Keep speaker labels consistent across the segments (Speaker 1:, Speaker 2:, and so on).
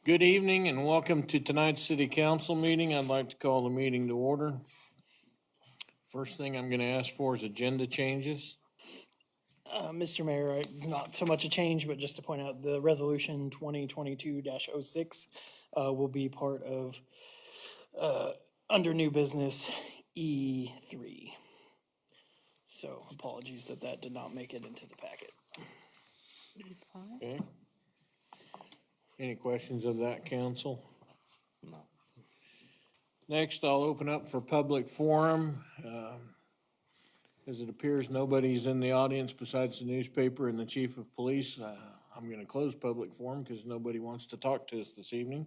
Speaker 1: Good evening and welcome to tonight's city council meeting. I'd like to call the meeting to order. First thing I'm going to ask for is agenda changes.
Speaker 2: Mr. Mayor, it's not so much a change, but just to point out, the resolution 2022-06 will be part of, under new business E3. So apologies that did not make it into the packet.
Speaker 1: Okay. Any questions of that, council?
Speaker 2: No.
Speaker 1: Next, I'll open up for public forum. As it appears nobody's in the audience besides the newspaper and the chief of police, I'm going to close public forum because nobody wants to talk to us this evening.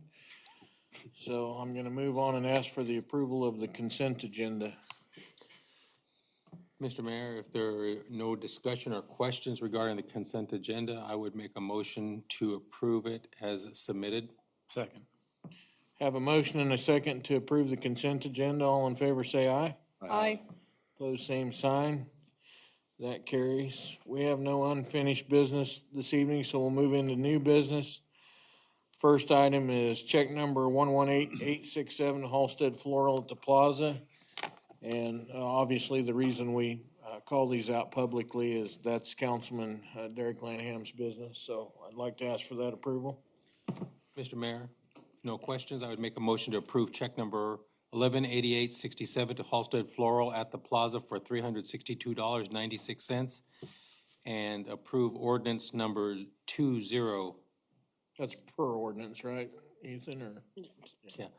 Speaker 1: So I'm going to move on and ask for the approval of the consent agenda.
Speaker 3: Mr. Mayor, if there are no discussion or questions regarding the consent agenda, I would make a motion to approve it as submitted.
Speaker 1: Second. Have a motion and a second to approve the consent agenda. All in favor say aye.
Speaker 4: Aye.
Speaker 1: Opposed, same sign. That carries. We have no unfinished business this evening, so we'll move into new business. First item is check number 118867, Halstead Floral at the Plaza. And obviously, the reason we call these out publicly is that's Councilman Derek Lanaham's business. So I'd like to ask for that approval.
Speaker 3: Mr. Mayor, if no questions, I would make a motion to approve check number 118867 to Halstead Floral at the Plaza for $362.96 and approve ordinance number 20.
Speaker 1: That's per ordinance, right, Ethan? Or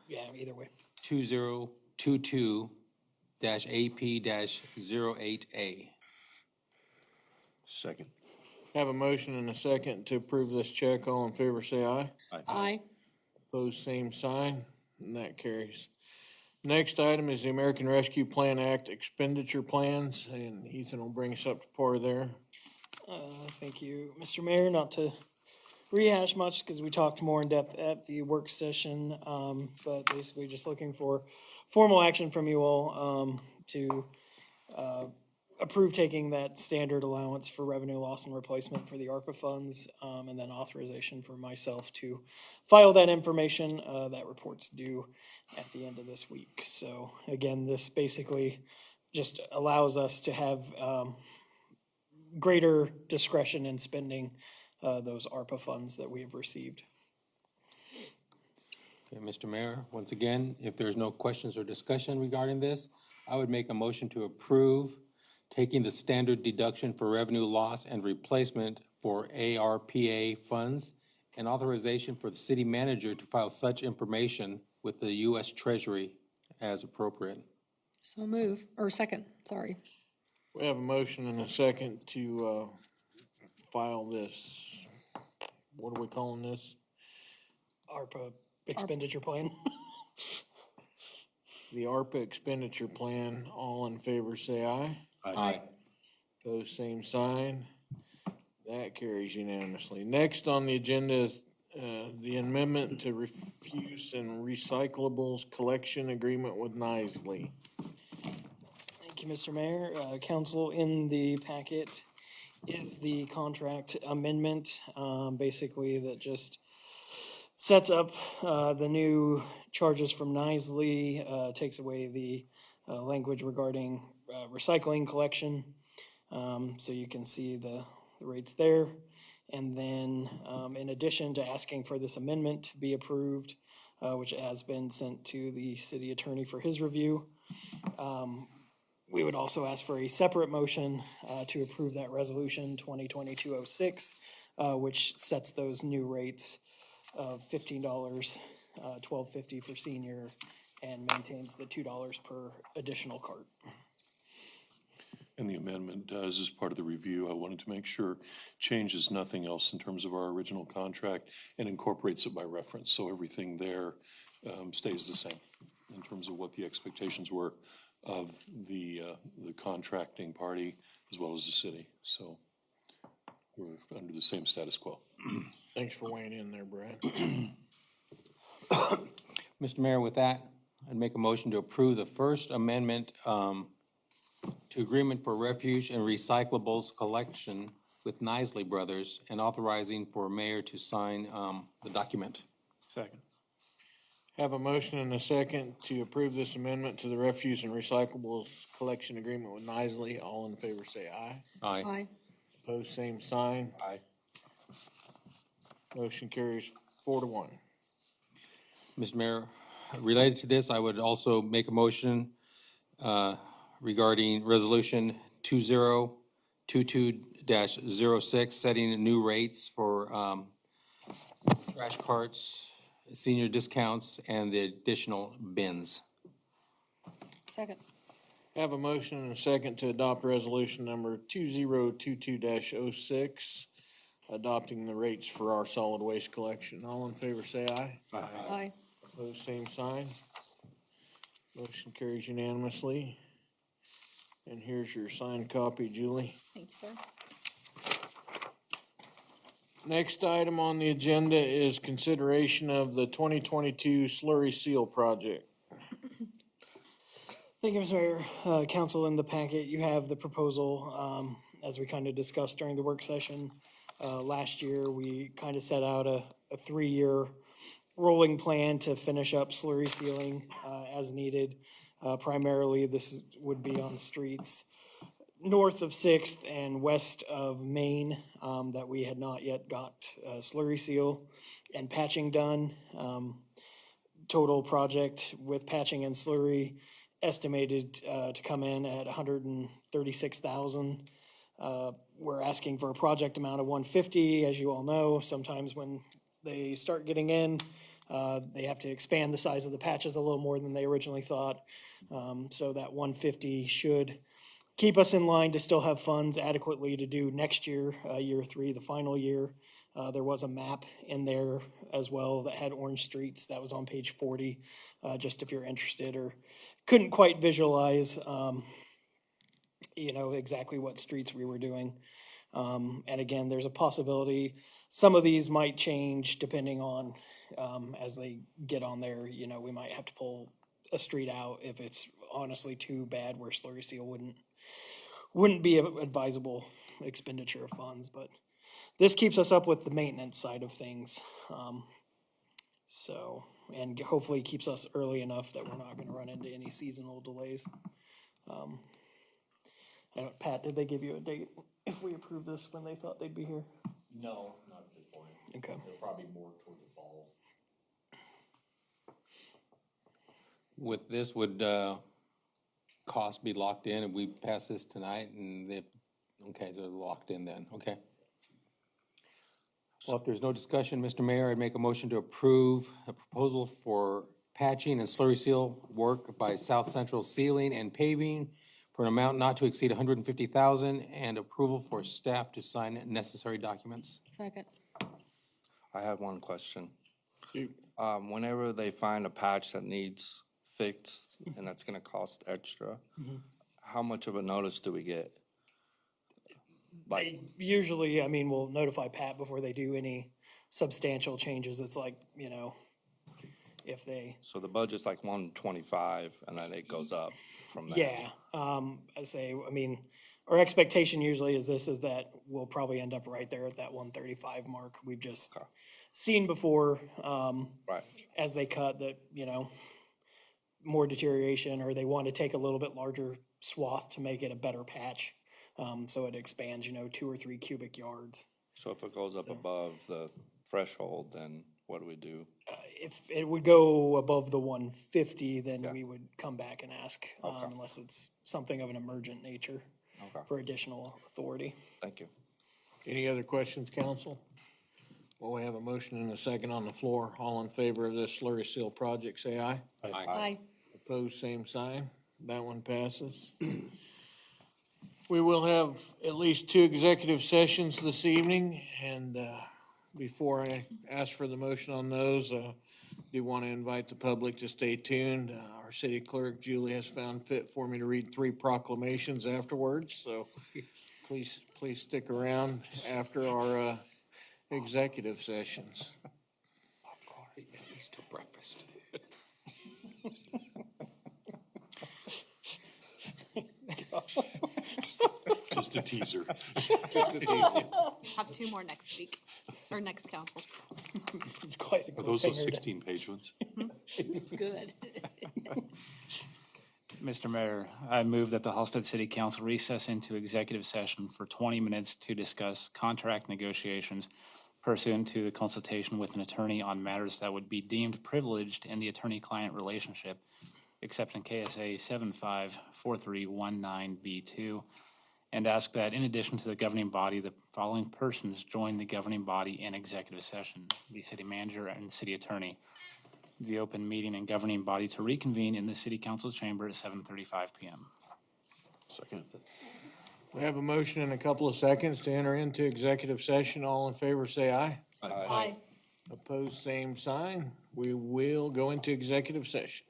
Speaker 3: Yeah,
Speaker 2: either way.
Speaker 3: 2022-AP-08A.
Speaker 5: Second.
Speaker 1: have a motion and a second to approve this check. All in favor say aye.
Speaker 4: Aye.
Speaker 1: Opposed, same sign, and that carries. Next item is the American Rescue Plan Act expenditure plans, and Ethan will bring us up to par there.
Speaker 2: Thank you, Mr. Mayor. Not to rehash much because we talked more in depth at the work session, but basically just looking for formal action from you all to approve taking that standard allowance for revenue loss and replacement for the ARPA funds, and then authorization for myself to file that information. That report's due at the end of this week. So again, this basically just allows us to have greater discretion in spending those ARPA funds that we have received.
Speaker 3: Okay, Mr. Mayor, once again, if there's no questions or discussion regarding this, I would make a motion to approve taking the standard deduction for revenue loss and replacement for ARPA funds and authorization for the city manager to file such information with the U.S. Treasury as appropriate.
Speaker 4: So move, or second, sorry.
Speaker 1: We have a motion and a second to file this, what are we calling this?
Speaker 2: ARPA expenditure plan.
Speaker 1: The ARPA expenditure plan. All in favor say aye.
Speaker 3: Aye.
Speaker 1: Opposed, same sign. That carries unanimously. Next on the agenda is the amendment to refuse and recyclables collection agreement with Nisley.
Speaker 2: Thank you, Mr. Mayor. Council, in the packet is the contract amendment, basically that just sets up the new charges from Nisley, takes away the language regarding recycling collection. So you can see the rates there. And then in addition to asking for this amendment to be approved, which has been sent to the city attorney for his review, we would also ask for a separate motion to approve that resolution 2022-06, which sets those new rates of $15, $12.50 for senior, and maintains the $2 per additional cart.
Speaker 5: And the amendment does, as part of the review, I wanted to make sure changes nothing else in terms of our original contract and incorporates it by reference. So everything there stays the same in terms of what the expectations were of the contracting party as well as the city. So we're under the same status quo.
Speaker 1: Thanks for weighing in there, Brad.
Speaker 3: Mr. Mayor, with that, I'd make a motion to approve the first amendment to agreement for refuge and recyclables collection with Nisley Brothers and authorizing for mayor to sign the document.
Speaker 1: Second. Have a motion and a second to approve this amendment to the refuse and recyclables collection agreement with Nisley. All in favor say aye.
Speaker 3: Aye.
Speaker 4: Aye.
Speaker 1: Opposed, same sign.
Speaker 5: Aye.
Speaker 1: Motion carries 4-1.
Speaker 3: Mr. Mayor, related to this, I would also make a motion regarding Resolution 2022-06, setting new rates for trash carts, senior discounts, and the additional bins.
Speaker 4: Second.
Speaker 1: Have a motion and a second to adopt resolution number 2022-06, adopting the rates for our solid waste collection. All in favor say aye.
Speaker 4: Aye.
Speaker 1: Opposed, same sign. Motion carries unanimously. And here's your signed copy, Julie.
Speaker 4: Thank you, sir.
Speaker 1: Next item on the agenda is consideration of the 2022 slurry seal project.
Speaker 2: Thank you, Mr. Mayor. Council, in the packet, you have the proposal, as we kind of discussed during the work session. Last year, we kind of set out a 3-year rolling plan to finish up slurry sealing as needed. Primarily, this would be on streets north of 6th and west of Main that we had not yet got slurry seal and patching done. Total project with patching and slurry estimated to come in at $136,000. We're asking for a project amount of $150. As you all know, sometimes when they start getting in, they have to expand the size of the patches a little more than they originally thought. So that $150 should keep us in line to still have funds adequately to do next year, year 3, the final year. There was a map in there as well that had orange streets. That was on page 40, just if you're interested or couldn't quite visualize, exactly what streets we were doing. And again, there's a possibility some of these might change depending on, as they get on there, we might have to pull a street out if it's honestly too bad where slurry seal wouldn't be an advisable expenditure of funds, but this keeps us up with the maintenance side of things. And hopefully keeps us early enough that we're not gonna run into any seasonal delays. Pat, did they give you a date if we approve this when they thought they'd be here?
Speaker 6: No, not at this point.
Speaker 2: Okay.
Speaker 6: They're probably more toward the fall.
Speaker 3: With this, would cost be locked in if we pass this tonight and okay, so they're locked in then, okay. Well, if there's no discussion, Mr. Mayor, I'd make a motion to approve a proposal for patching and slurry seal work by South Central Sealing and Paving for an amount not to exceed $150,000 and approval for staff to sign necessary documents.
Speaker 4: Second.
Speaker 7: I have one question.
Speaker 1: Shoot.
Speaker 7: Whenever they find a patch that needs fixed and that's gonna cost extra, how much of a notice do we get? Like,
Speaker 2: Usually, we'll notify Pat before they do any substantial changes. It's like, if they,
Speaker 7: so the budget's like 125 and then it goes up from there?
Speaker 2: yeah, our expectation usually is that we'll probably end up right there at that 135 mark. We've just seen before,
Speaker 7: Right,
Speaker 2: as they cut that, more deterioration, or they want to take a little bit larger swath to make it a better patch. So it expands, 2 or 3 cubic yards.
Speaker 7: so if it goes up above the threshold, then what do we do?
Speaker 2: If it would go above the 150, then we would come back and ask, unless it's something of an emergent nature
Speaker 7: Okay,
Speaker 2: for additional authority.
Speaker 7: thank you.
Speaker 1: Any other questions, council? Well, we have a motion and a second on the floor. All in favor of this slurry seal project, say aye.
Speaker 4: Aye.
Speaker 1: Opposed, same sign. That one passes. We will have at least 2 executive sessions this evening, and before I ask for the motion on those, do want to invite the public to stay tuned. Our city clerk, Julie, has found fit for me to read 3 proclamations afterwards, so please stick around after our executive sessions.
Speaker 3: At least till breakfast.
Speaker 5: Just a teaser.
Speaker 8: Have 2 more next week, or next council.
Speaker 2: It's quite the
Speaker 5: Are those those
Speaker 2: cliffhanger.
Speaker 5: 16-page ones?
Speaker 4: Good.
Speaker 8: Mr. Mayor, I move that the Halstead City Council recess into executive session for 20 minutes to discuss contract negotiations pursuant to the consultation with an attorney on matters that would be deemed privileged in the attorney-client relationship, except in KSA 754319B2, and ask that in addition to the governing body, the following persons join the governing body in executive session: the city manager and city attorney. The open meeting and governing body to reconvene in the city council chamber at 7:35 PM.
Speaker 1: Second. We have a motion in a couple of seconds to enter into executive session. All in favor, say aye.
Speaker 4: Aye.
Speaker 1: Opposed, same sign. We will go into executive session.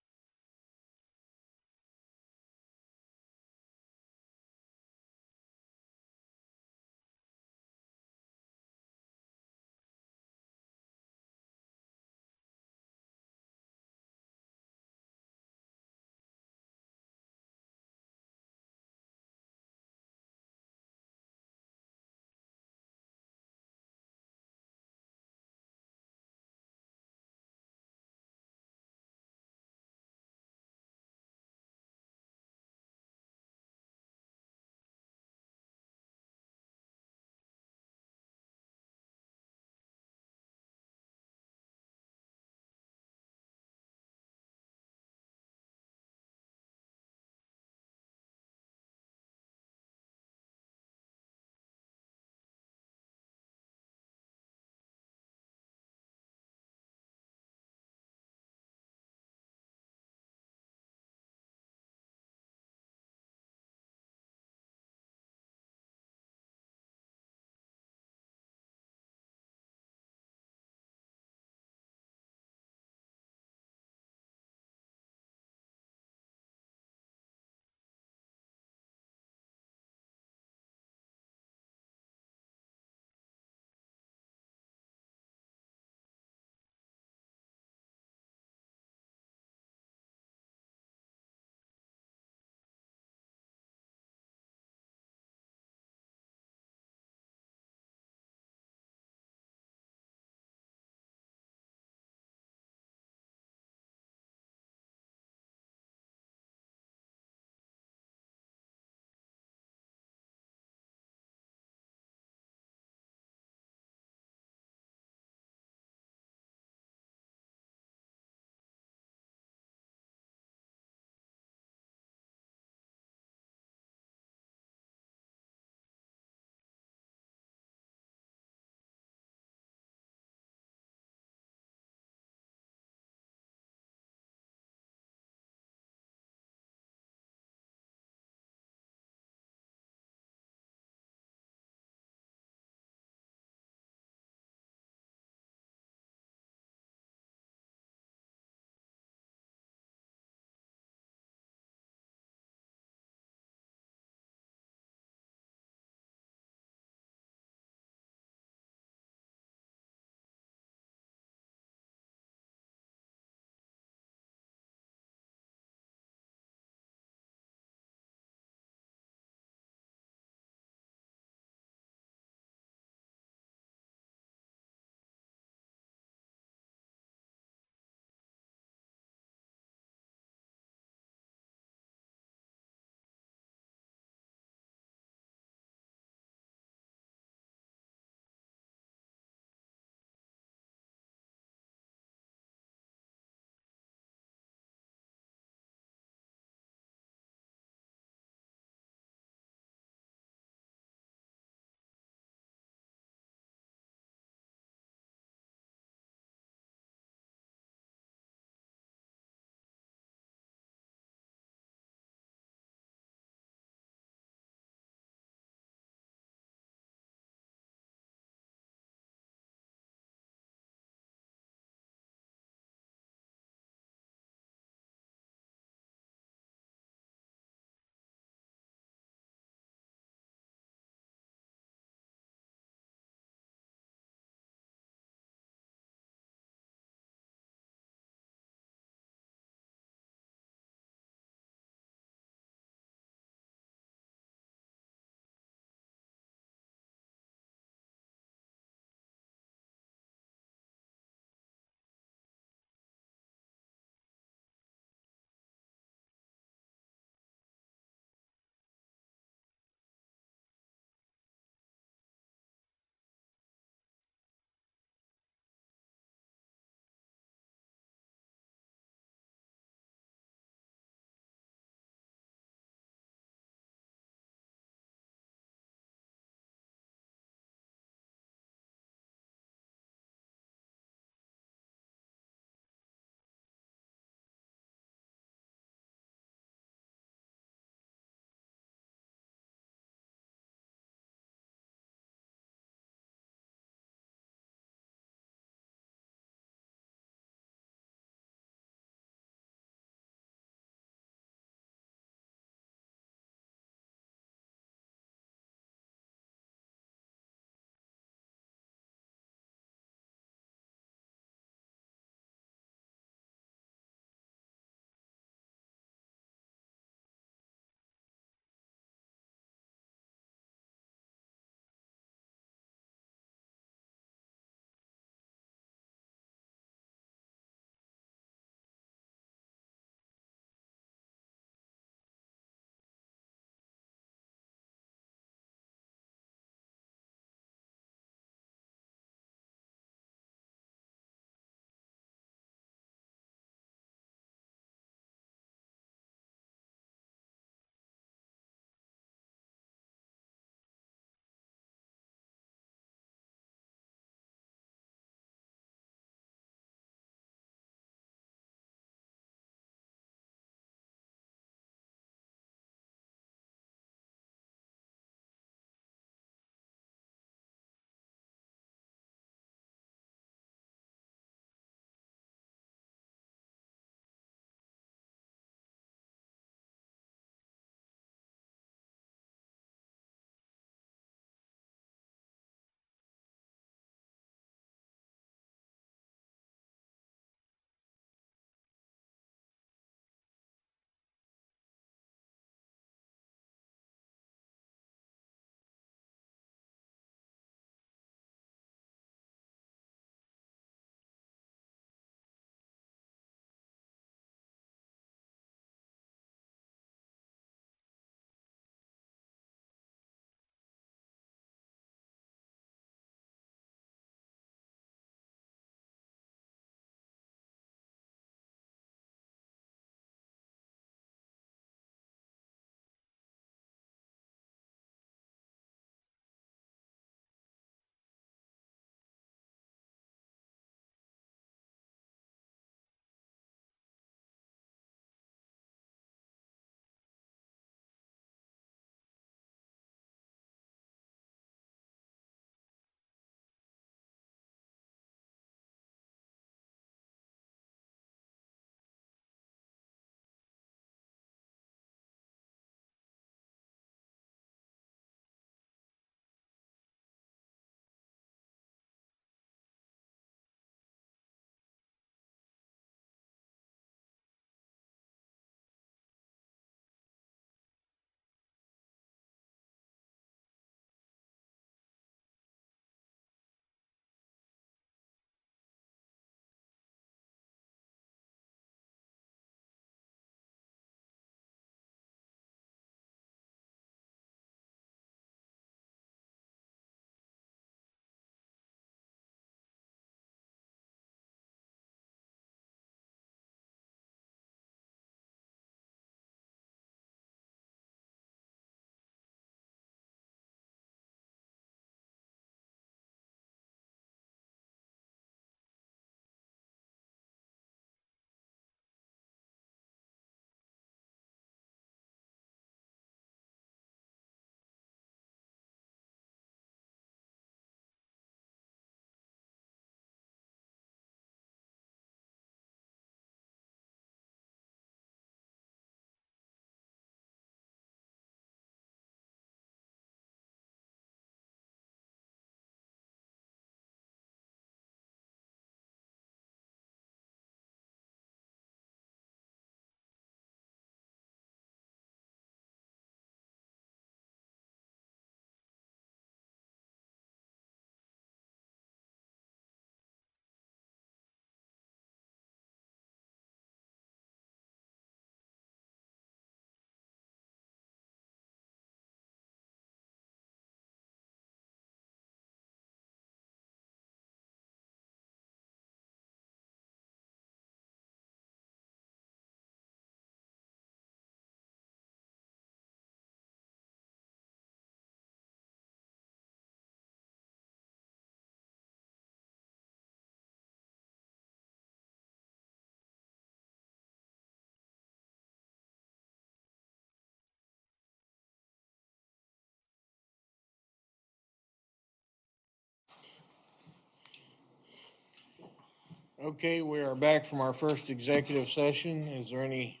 Speaker 1: Okay, we are back from our first executive session. Is there any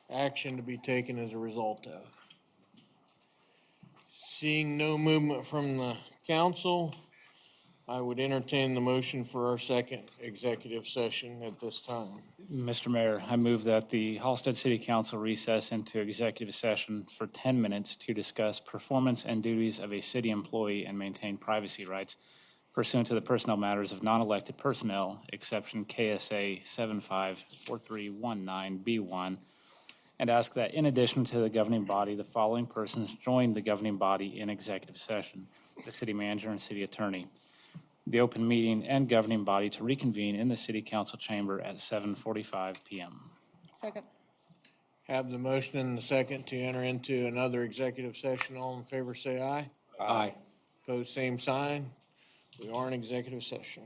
Speaker 1: action to be taken as a result of? Seeing no movement from the council, I would entertain the motion for our second executive session at this time.
Speaker 8: Mr. Mayor, I move that the Halstead City Council recess into executive session for 10 minutes to discuss performance and duties of a city employee and maintain privacy rights pursuant to the personnel matters of non-elected personnel, exception KSA 754319B1, and ask that in addition to the governing body, the following persons join the governing body in executive session: the city manager and city attorney. The open meeting and governing body to reconvene in the city council chamber at 7:45 PM.
Speaker 4: Second.
Speaker 1: Have the motion and the second to enter into another executive session. All in favor, say aye.
Speaker 3: Aye.
Speaker 1: Pose same sign. We are in executive session.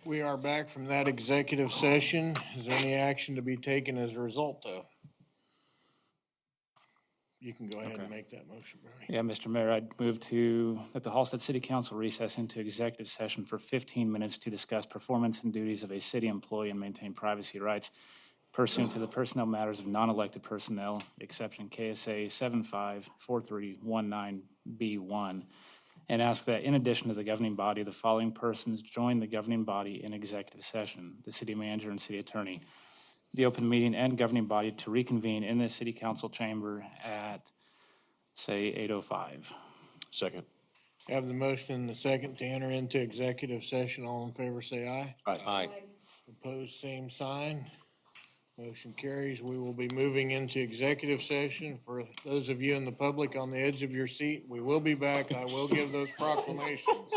Speaker 1: We are back from that executive session. Is there any action to be taken as a result of? You can go ahead and make that motion, Brody.
Speaker 8: Yeah, Mr. Mayor, I'd move that the Halstead City Council recess into executive session for 15 minutes to discuss performance and duties of a city employee and maintain privacy rights pursuant to the personnel matters of non-elected personnel, exception KSA 754319B1, and ask that in addition to the governing body, the following persons join the governing body in executive session: the city manager and city attorney. The open meeting and governing body to reconvene in the city council chamber at, say, 8:05.
Speaker 9: Second.
Speaker 1: Have the motion and the second to enter into executive session. All in favor, say aye.
Speaker 3: Aye.
Speaker 1: Opposed, same sign. Motion carries. We will be moving into executive session. For those of you in the public on the edge of your seat, we will be back. I will give those proclamations.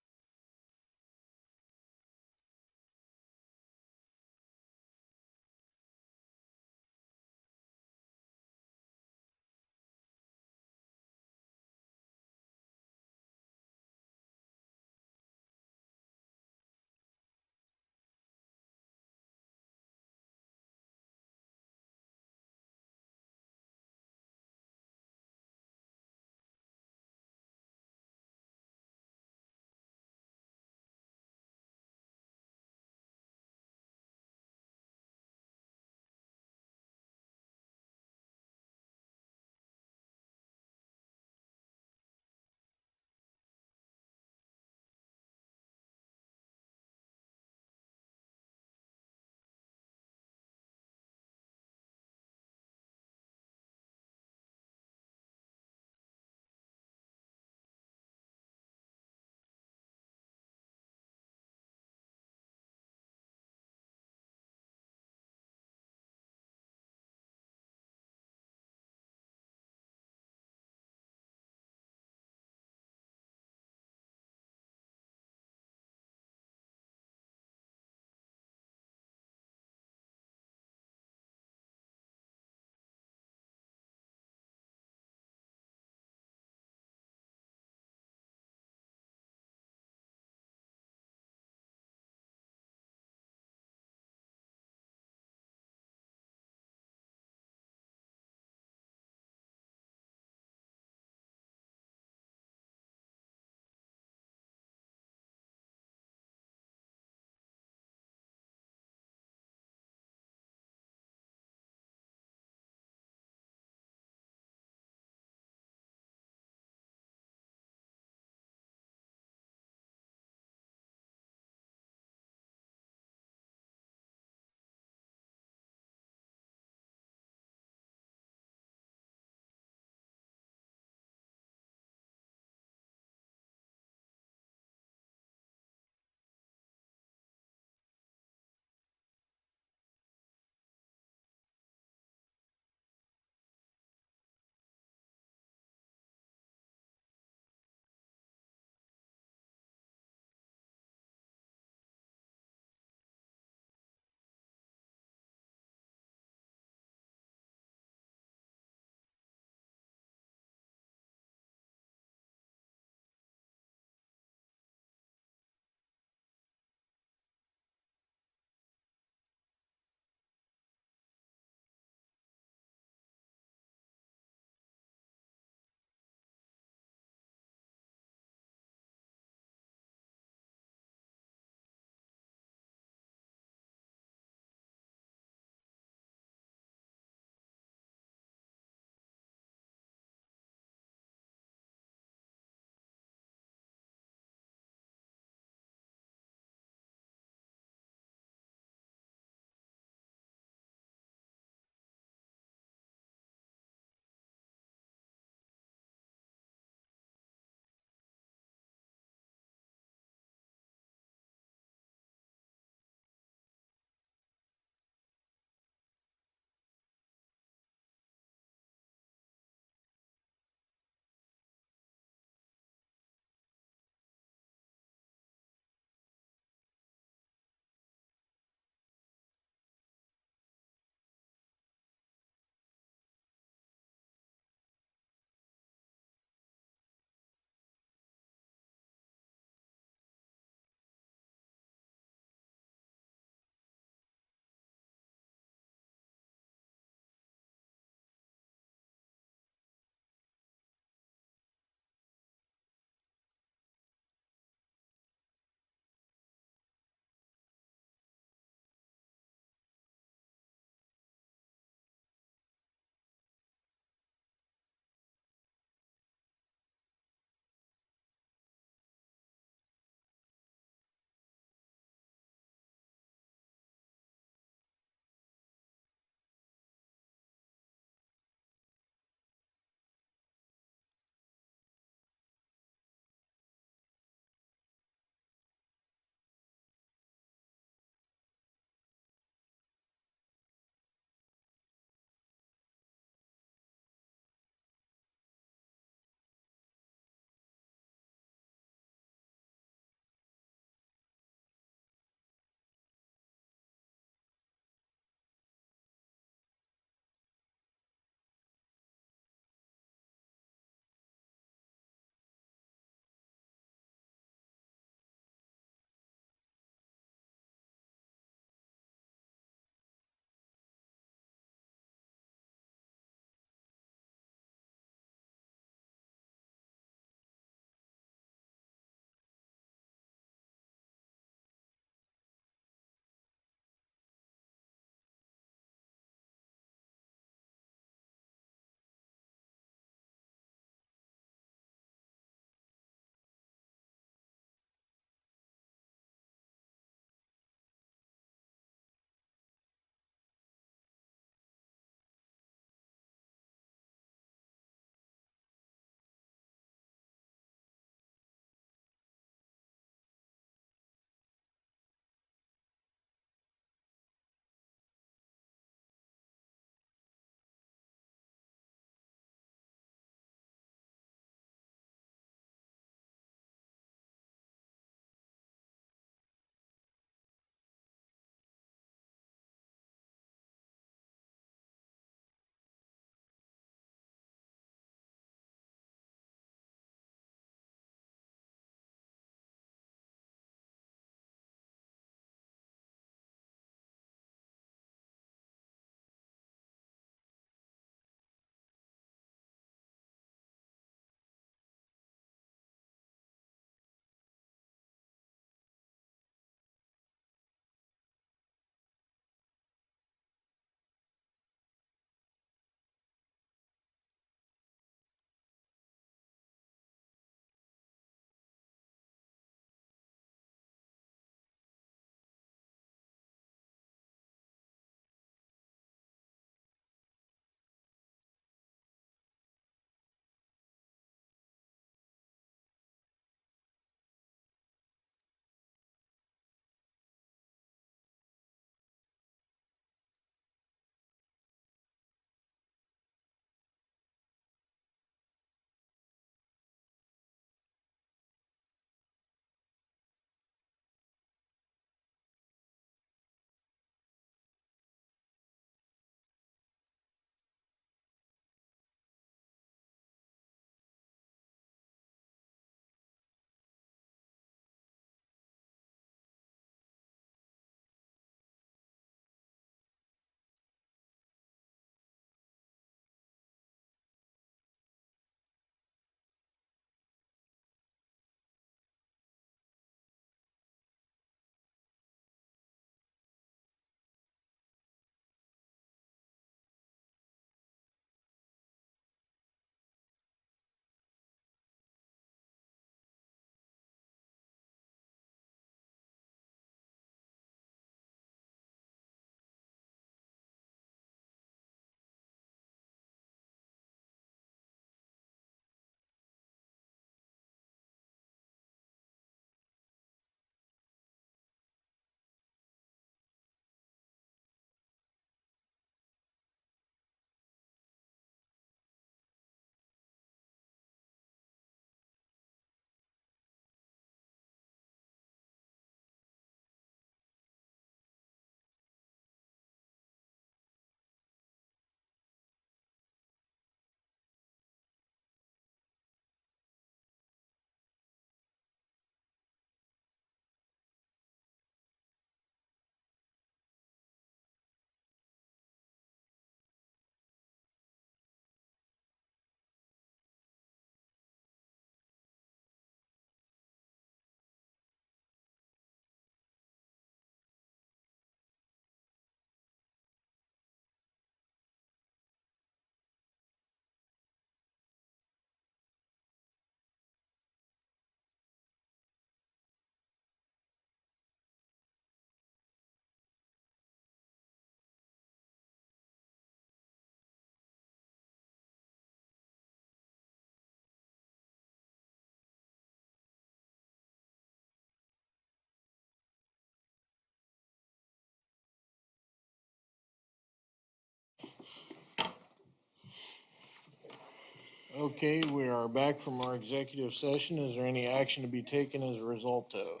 Speaker 1: Okay, we are back from our executive session. Is there any action to be taken as a result of?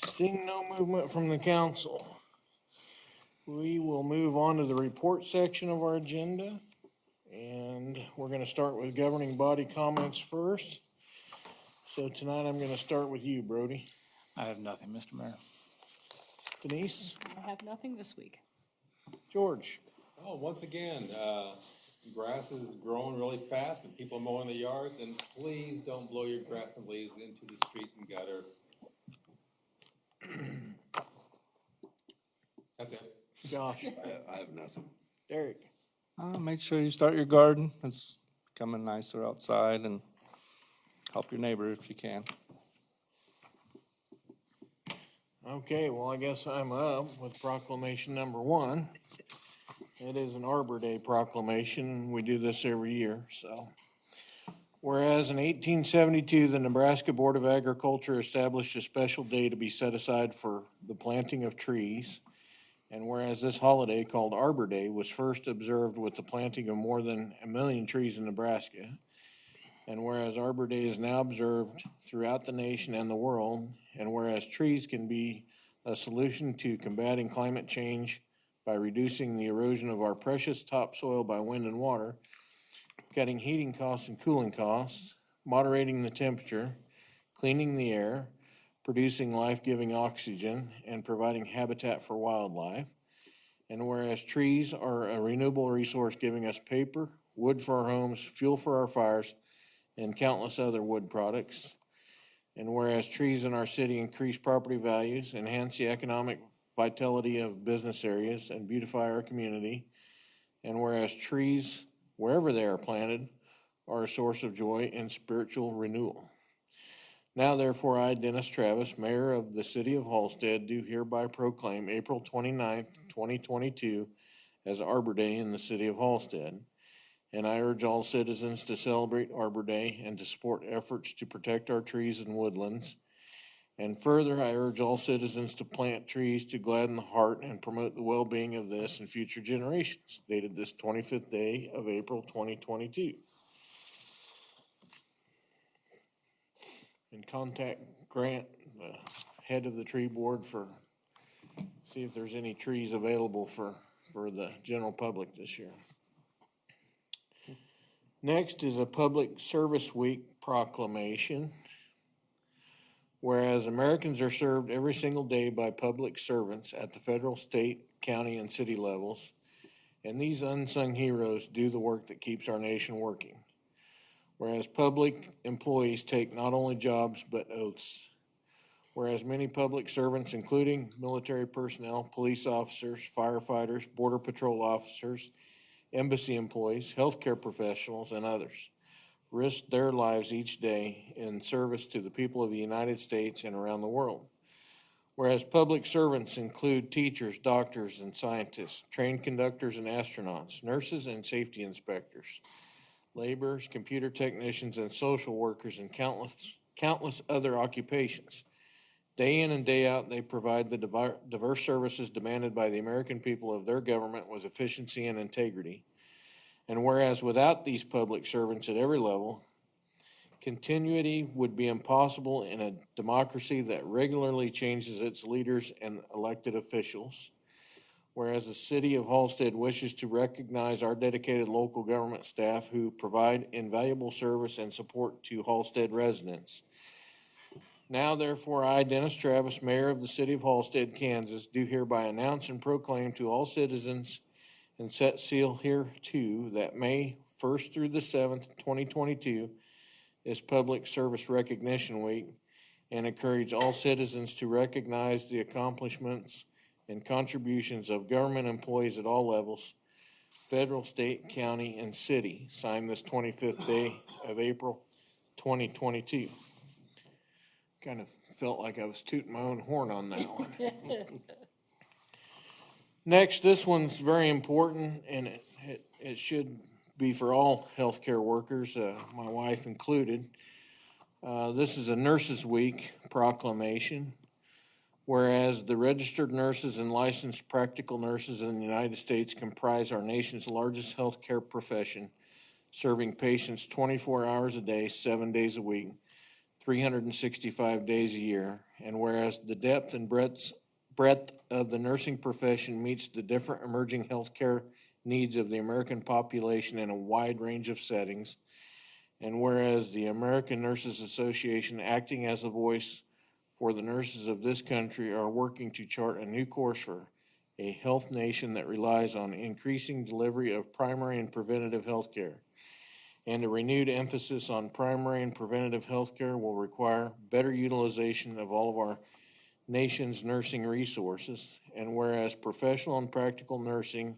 Speaker 1: Seeing no movement from the council, we will move on to the report section of our agenda. And we're gonna start with governing body comments first. So tonight I'm gonna start with you, Brody.
Speaker 8: I have nothing, Mr. Mayor.
Speaker 1: Denise,
Speaker 4: I have nothing this week.
Speaker 1: George,
Speaker 3: Oh, once again, grass is growing really fast and people are mowing the yards, and please don't blow your grass and leaves into the street and gutter. That's it.
Speaker 1: Josh,
Speaker 9: I have nothing.
Speaker 1: Derek.
Speaker 7: Make sure you start your garden. It's becoming nicer outside, and help your neighbor if you can.
Speaker 1: Okay, well, I guess I'm up with proclamation number one. It is an Arbor Day proclamation. We do this every year, so. Whereas in 1872, the Nebraska Board of Agriculture established a special day to be set aside for the planting of trees. And whereas this holiday, called Arbor Day, was first observed with the planting of more than 1 million trees in Nebraska. And whereas Arbor Day is now observed throughout the nation and the world, and whereas trees can be a solution to combating climate change by reducing the erosion of our precious topsoil by wind and water, cutting heating costs and cooling costs, moderating the temperature, cleaning the air, producing life-giving oxygen, and providing habitat for wildlife. And whereas trees are a renewable resource giving us paper, wood for our homes, fuel for our fires, and countless other wood products. And whereas trees in our city increase property values, enhance the economic vitality of business areas, and beautify our community. And whereas trees, wherever they are planted, are a source of joy and spiritual renewal. Now therefore, I, Dennis Travis, Mayor of the City of Halstead, do hereby proclaim April 29th, 2022 as Arbor Day in the City of Halstead. And I urge all citizens to celebrate Arbor Day and to support efforts to protect our trees and woodlands. And further, I urge all citizens to plant trees to gladden the heart and promote the well-being of this and future generations, dated this 25th day of April 2022. And contact Grant, the head of the tree board, for, see if there's any trees available for the general public this year. Next is a Public Service Week proclamation. Whereas Americans are served every single day by public servants at the federal, state, county, and city levels, and these unsung heroes do the work that keeps our nation working. Whereas public employees take not only jobs but oaths. Whereas many public servants, including military personnel, police officers, firefighters, border patrol officers, embassy employees, healthcare professionals, and others, risk their lives each day in service to the people of the United States and around the world. Whereas public servants include teachers, doctors, and scientists, trained conductors and astronauts, nurses and safety inspectors, laborers, computer technicians, and social workers, and countless other occupations. Day in and day out, they provide the diverse services demanded by the American people of their government with efficiency and integrity. And whereas without these public servants at every level, continuity would be impossible in a democracy that regularly changes its leaders and elected officials. Whereas the city of Halstead wishes to recognize our dedicated local government staff who provide invaluable service and support to Halstead residents. Now therefore, I, Dennis Travis, Mayor of the City of Halstead, Kansas, do hereby announce and proclaim to all citizens and set seal here too that May 1st through the 7th, 2022 is Public Service Recognition Week, and encourage all citizens to recognize the accomplishments and contributions of government employees at all levels, federal, state, county, and city, signed this 25th day of April 2022. Kind of felt like I was tooting my own horn on that one. Next, this one's very important, and it should be for all healthcare workers, my wife included. This is a Nurses Week proclamation. whereas the registered nurses and licensed practical nurses in the United States comprise our nation's largest healthcare profession, serving patients 24 hours a day, 7 days a week, 365 days a year, and whereas the depth and breadth of the nursing profession meets the different emerging healthcare needs of the American population in a wide range of settings, and whereas the American Nurses Association, acting as a voice for the nurses of this country, are working to chart a new course for a health nation that relies on increasing delivery of primary and preventative health care. And a renewed emphasis on primary and preventative health care will require better utilization of all of our nation's nursing resources. And whereas professional and practical nursing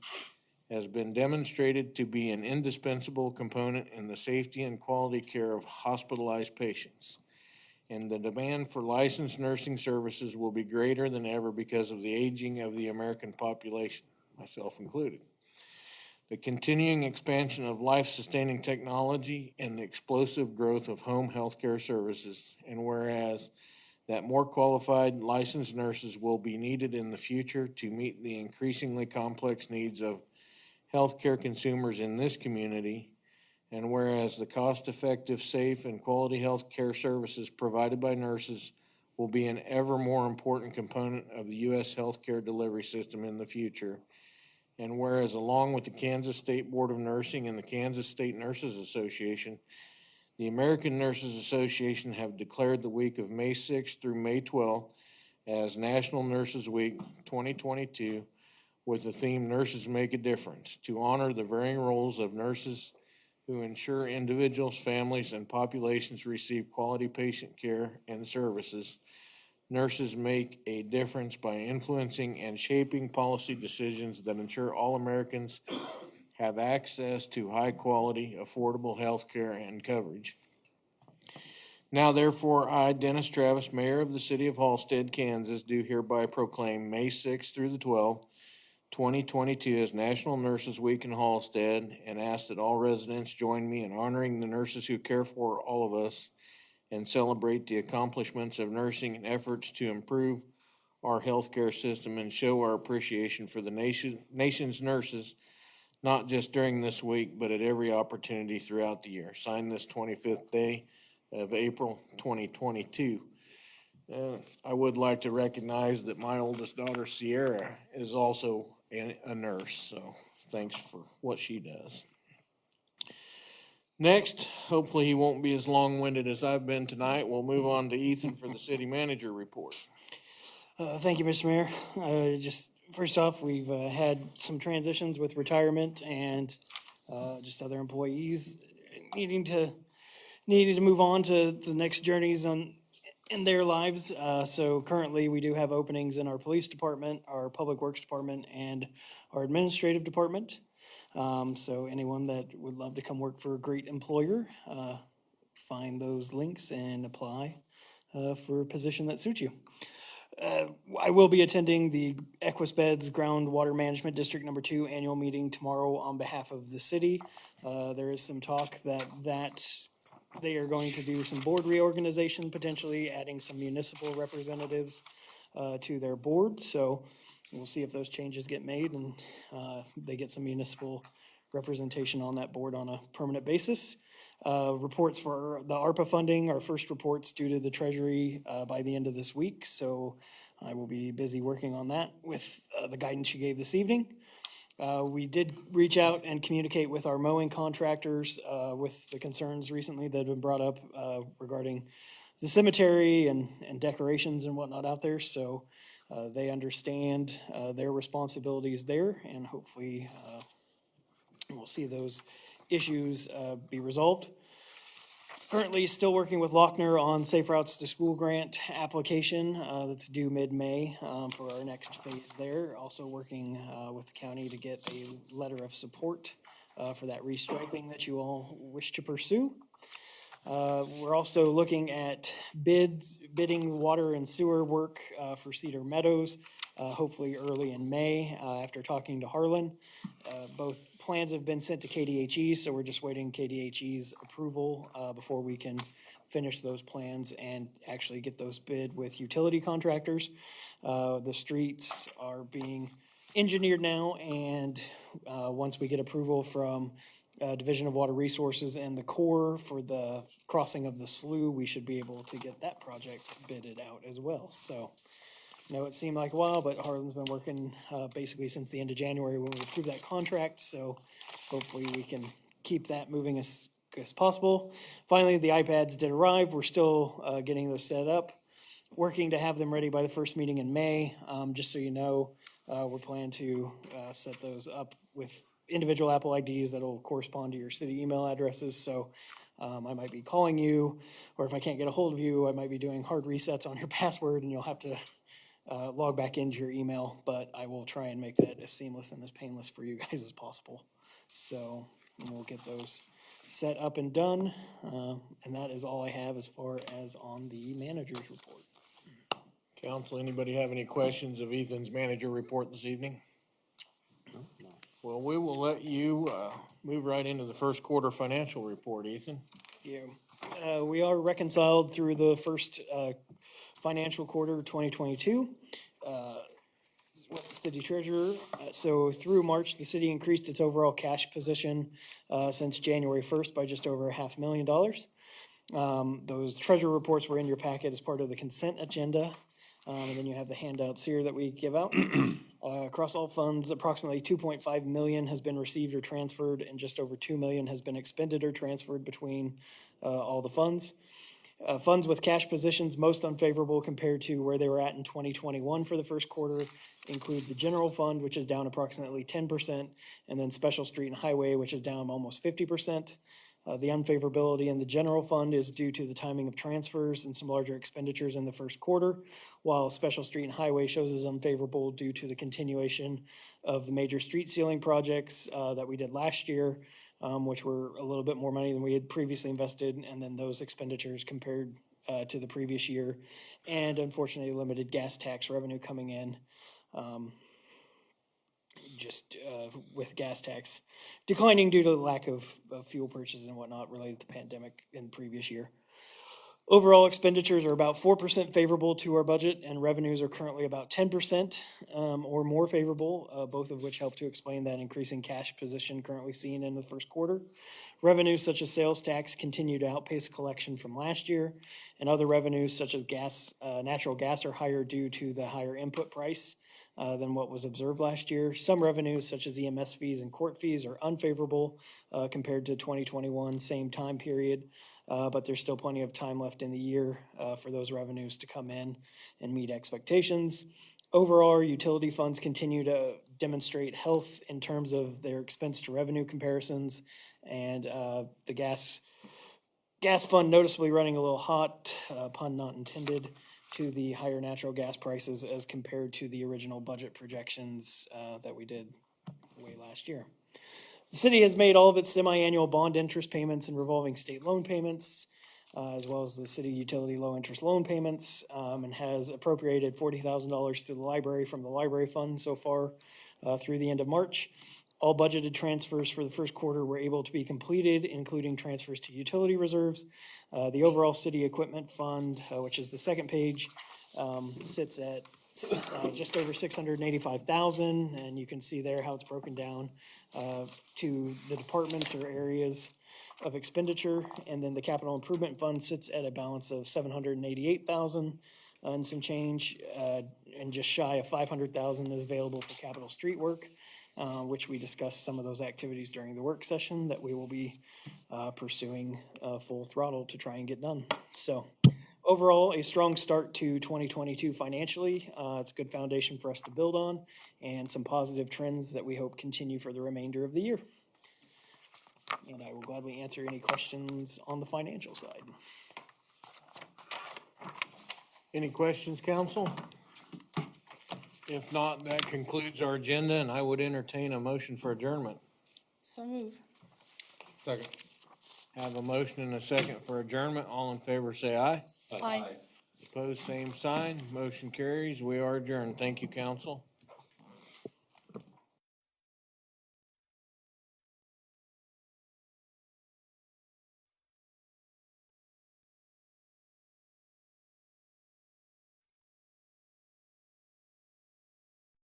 Speaker 1: has been demonstrated to be an indispensable component in the safety and quality care of hospitalized patients, and the demand for licensed nursing services will be greater than ever because of the aging of the American population, myself included. The continuing expansion of life-sustaining technology and the explosive growth of home healthcare services, and whereas that more qualified licensed nurses will be needed in the future to meet the increasingly complex needs of healthcare consumers in this community, and whereas the cost-effective, safe, and quality healthcare services provided by nurses will be an ever more important component of the U.S. healthcare delivery system in the future, and whereas along with the Kansas State Board of Nursing and the Kansas State Nurses Association, the American Nurses Association have declared the week of May 6th through May 12th as National Nurses Week 2022 with the theme Nurses Make a Difference, to honor the varying roles of nurses who ensure individuals, families, and populations receive quality patient care and services. Nurses make a difference by influencing and shaping policy decisions that ensure all Americans have access to high-quality, affordable health care and coverage. Now therefore, I, Dennis Travis, Mayor of the City of Halstead, Kansas, do hereby proclaim May 6th through the 12th, 2022 as National Nurses Week in Halstead, and ask that all residents join me in honoring the nurses who care for all of us and celebrate the accomplishments of nursing and efforts to improve our healthcare system and show our appreciation for the nation's nurses, not just during this week, but at every opportunity throughout the year. Signed this 25th day of April 2022. I would like to recognize that my oldest daughter, Sierra, is also a nurse, so thanks for what she does. Next, hopefully he won't be as long-winded as I've been tonight. We'll move on to Ethan for the city manager report.
Speaker 2: Thank you, Mr. Mayor. Just first off, we've had some transitions with retirement and just other employees needing to move on to the next journeys in their lives. So currently, we do have openings in our police department, our public works department, and our administrative department. So anyone that would love to come work for a great employer, find those links and apply for a position that suits you. I will be attending the Equisbeds Groundwater Management District Number 2 annual meeting tomorrow on behalf of the city. There is some talk that they are going to do some board reorganization, potentially adding some municipal representatives to their board. So we'll see if those changes get made and they get some municipal representation on that board on a permanent basis. Reports for the ARPA funding, our first reports due to the Treasury by the end of this week. So I will be busy working on that with the guidance you gave this evening. We did reach out and communicate with our mowing contractors with the concerns recently that have been brought up regarding the cemetery and decorations and whatnot out there. So they understand their responsibilities there, and hopefully we'll see those issues be resolved. Currently still working with Lochner on Safe Routes to School grant application that's due mid-May for our next phase there. Also working with the county to get a letter of support for that restriping that you all wish to pursue. We're also looking at bidding water and sewer work for Cedar Meadows, hopefully early in May after talking to Harlan. Both plans have been sent to KDHE, so we're just waiting KDHE's approval before we can finish those plans and actually get those bid with utility contractors. The streets are being engineered now, and once we get approval from Division of Water Resources and the Corps for the crossing of the slough, we should be able to get that project bidded out as well. So, I know it seemed like a while, but Harlan's been working basically since the end of January when we approved that contract, so hopefully we can keep that moving as possible. Finally, the iPads did arrive. We're still getting those set up, working to have them ready by the first meeting in May. Just so you know, we're planning to set those up with individual Apple IDs that'll correspond to your city email addresses. So I might be calling you, or if I can't get a hold of you, I might be doing hard resets on your password, and you'll have to log back into your email. But I will try and make that as seamless and as painless for you guys as possible. So we'll get those set up and done. And that is all I have as far as on the manager's report.
Speaker 1: Council, anybody have any questions of Ethan's manager report this evening? Well, we will let you move right into the first quarter financial report, Ethan.
Speaker 2: Yeah, we are reconciled through the first financial quarter 2022 with the city treasurer. So through March, the city increased its overall cash position since January 1st by just over $500,000. Those treasurer reports were in your packet as part of the consent agenda. And then you have the handouts here that we give out. Across all funds, approximately 2.5 million has been received or transferred, and just over 2 million has been expended or transferred between all the funds. Funds with cash positions most unfavorable compared to where they were at in 2021 for the first quarter include the general fund, which is down approximately 10%, and then special street and highway, which is down almost 50%. The unfavorability in the general fund is due to the timing of transfers and some larger expenditures in the first quarter, while special street and highway shows as unfavorable due to the continuation of the major street ceiling projects that we did last year, which were a little bit more money than we had previously invested, and then those expenditures compared to the previous year, and unfortunately limited gas tax revenue coming in. With gas tax declining due to the lack of fuel purchases and whatnot related to the pandemic in the previous year. Overall expenditures are about 4% favorable to our budget, and revenues are currently about 10% or more favorable, both of which help to explain that increasing cash position currently seen in the first quarter. Revenues such as sales tax continue to outpace collection from last year, and other revenues such as natural gas are higher due to the higher input price than what was observed last year. Some revenues, such as EMS fees and court fees, are unfavorable compared to 2021, same time period, but there's still plenty of time left in the year for those revenues to come in and meet expectations. Overall, our utility funds continue to demonstrate health in terms of their expense to revenue comparisons, and the gas fund noticeably running a little hot, pun not intended, to the higher natural gas prices as compared to the original budget projections that we did way last year. The city has made all of its semi-annual bond interest payments and revolving state loan payments, as well as the city utility low-interest loan payments, and has appropriated $40,000 to the library from the library fund so far through the end of March. All budgeted transfers for the first quarter were able to be completed, including transfers to utility reserves. The overall city equipment fund, which is the second page, sits at just over $685,000, and you can see there how it's broken down to the departments or areas of expenditure. And then the capital improvement fund sits at a balance of $788,000 and some change, and just shy of $500,000 is available for capital street work, which we discussed some of those activities during the work session that we will be pursuing full throttle to try and get done. So overall, a strong start to 2022 financially. It's a good foundation for us to build on, and some positive trends that we hope continue for the remainder of the year. And I will gladly answer any questions on the financial side.
Speaker 1: Any questions, council? If not, that concludes our agenda, and I would entertain a motion for adjournment.
Speaker 4: So move.
Speaker 3: Second.
Speaker 1: Have a motion and a second for adjournment. All in favor, say aye.
Speaker 4: Aye.
Speaker 1: Opposed, same sign. Motion carries. We are adjourned. Thank you, council.